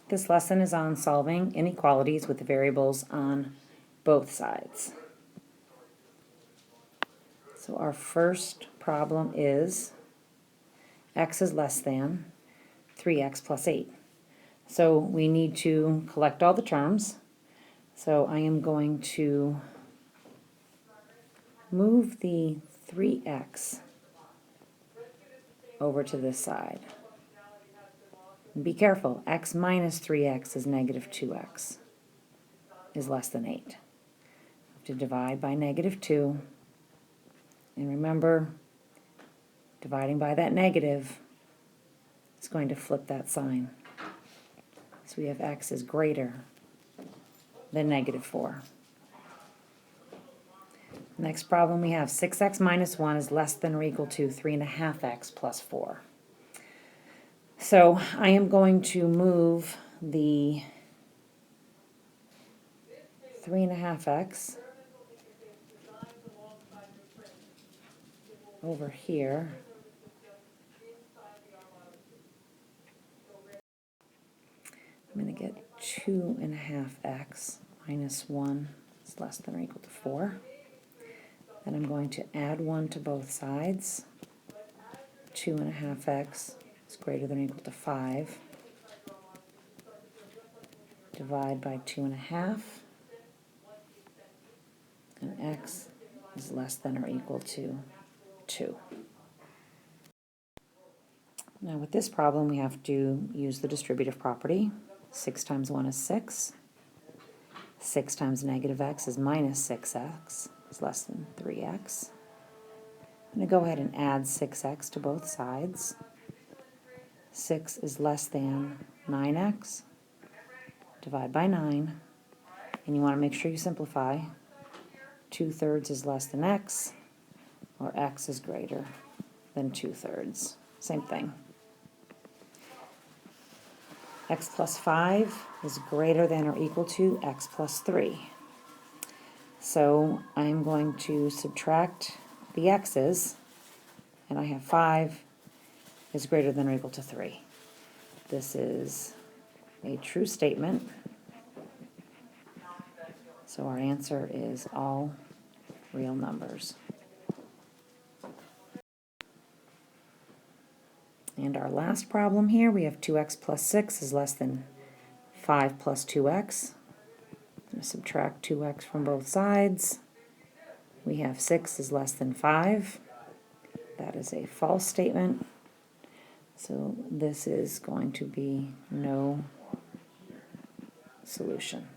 This lesson is on solving inequalities with the variables on both sides. So our first problem is x is less than 3x plus 8. So we need to collect all the terms. So I am going to move the 3x over to this side. Be careful, x minus 3x is negative 2x, is less than 8. I have to divide by negative 2. And remember, dividing by that negative is going to flip that sign. So we have x is greater than negative 4. Next problem we have 6x minus 1 is less than or equal to 3.5x plus 4. So I am going to move the 3.5x over here. I'm going to get 2.5x minus 1 is less than or equal to 4. Then I'm going to add 1 to both sides. 2.5x is greater than or equal to 5. Divide by 2.5. And x is less than or equal to 2. Now with this problem we have to use the distributive property. 6 times 1 is 6. 6 times negative x is minus 6x. Is less than 3x. I'm going to go ahead and add 6x to both sides. 6 is less than 9x. Divide by 9. And you want to make sure you simplify. 2/3 is less than x, or x is greater than 2/3. Same thing. X plus 5 is greater than or equal to x plus 3. So I'm going to subtract the x's, and I have 5 is greater than or equal to 3. This is a true statement. So our answer is all real numbers. And our last problem here, we have 2x plus 6 is less than 5 plus 2x. I'm going to subtract 2x from both sides. We have 6 is less than 5. That is a false statement. So this is going to be no solution.